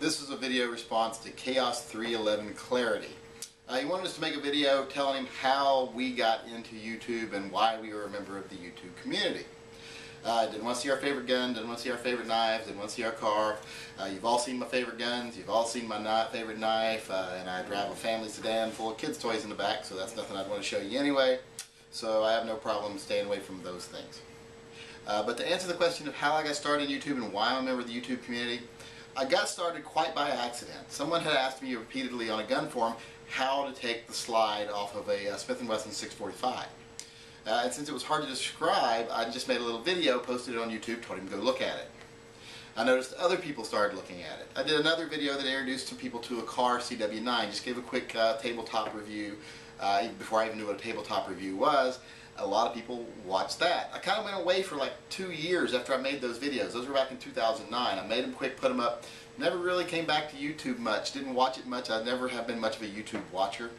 This is a video response to chaos311clarity. He wanted us to make a video telling him how we got into YouTube and why we were a member of the YouTube community. Didn't want to see our favorite gun, didn't want to see our favorite knives, didn't want to see our car. You've all seen my favorite guns, you've all seen my favorite knife, and I drive a family sedan full of kids' toys in the back, so that's nothing I'd want to show you anyway. So I have no problem staying away from those things. But to answer the question of how I got started in YouTube and why I'm a member of the YouTube community, I got started quite by accident. Someone had asked me repeatedly on a gun forum how to take the slide off of a Smith & Wesson 645. And since it was hard to describe, I just made a little video, posted it on YouTube, told him to go look at it. I noticed other people started looking at it. I did another video that introduced some people to a car CW9, just gave a quick tabletop review. Even before I even knew what a tabletop review was, a lot of people watched that. I kind of went away for like 2 years after I made those videos. Those were back in 2009. I made them quick, put them up. Never really came back to YouTube much. Didn't watch it much. I never have been much of a YouTube watcher.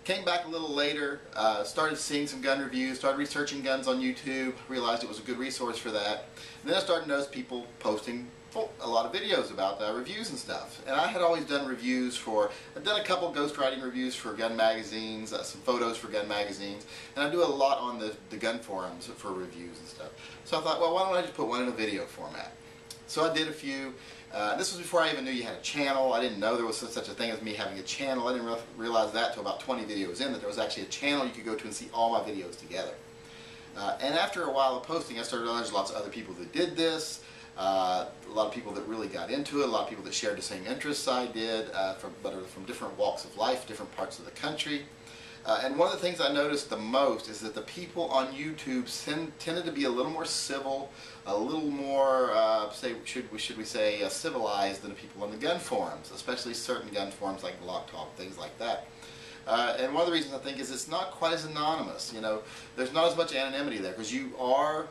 Came back a little later, started seeing some gun reviews, started researching guns on YouTube, realized it was a good resource for that. And then I started to notice people posting a lot of videos about reviews and stuff. And I had always done reviews for, I've done a couple ghostwriting reviews for gun magazines, some photos for gun magazines, and I do a lot on the gun forums for reviews and stuff. So I thought, well, why don't I just put one in a video format? So I did a few. This was before I even knew you had a channel. I didn't know there was such a thing as me having a channel. I didn't realize that until about 20 videos in, that there was actually a channel you could go to and see all my videos together. And after a while of posting, I started to realize there's lots of other people that did this. A lot of people that really got into it, a lot of people that shared the same interests I did, but are from different walks of life, different parts of the country. And one of the things I noticed the most is that the people on YouTube tended to be a little more civil, a little more, should we say, civilized than the people on the gun forums, especially certain gun forums like Blog Talk, things like that. And one of the reasons I think is it's not quite as anonymous. You know, there's not as much anonymity there because you are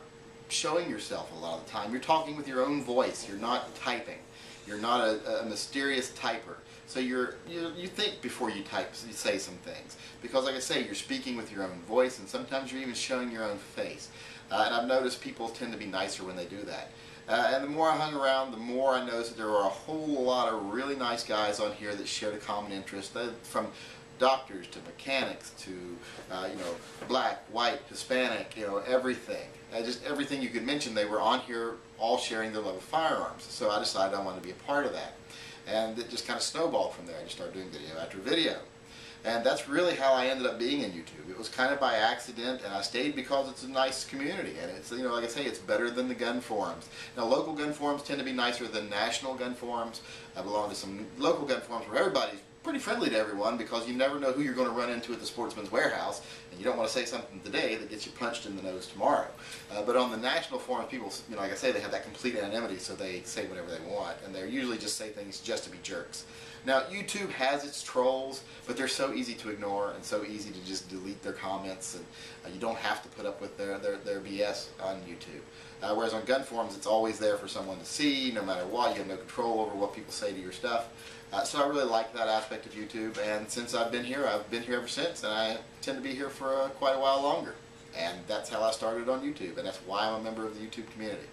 showing yourself a lot of the time. You're talking with your own voice. You're not typing. You're not a mysterious typer. So you think before you type, you say some things. Because like I say, you're speaking with your own voice, and sometimes you're even showing your own face. And I've noticed people tend to be nicer when they do that. And the more I hung around, the more I noticed that there were a whole lot of really nice guys on here that shared a common interest. From doctors to mechanics to you know, black, white, Hispanic, you know, everything. Just everything you could mention, they were on here all sharing their love of firearms. So I decided I wanted to be a part of that. And it just kind of snowballed from there. I just started doing video after video. And that's really how I ended up being in YouTube. It was kind of by accident, and I stayed because it's a nice community. And it's, you know, like I say, it's better than the gun forums. Now, local gun forums tend to be nicer than national gun forums. I belong to some local gun forums where everybody's pretty friendly to everyone because you never know who you're going to run into at the Sportsman's Warehouse, and you don't want to say something today that gets you punched in the nose tomorrow. But on the national forums, people, you know, like I say, they have that complete anonymity, so they say whatever they want, and they usually just say things just to be jerks. Now, YouTube has its trolls, but they're so easy to ignore and so easy to just delete their comments, and you don't have to put up with their BS on YouTube. Whereas on gun forums, it's always there for someone to see, no matter what. You have no control over what people say to your stuff. So I really like that aspect of YouTube, and since I've been here ever since, and I tend to be here for quite a while longer. And that's how I started on YouTube, and that's why I'm a member of the YouTube community.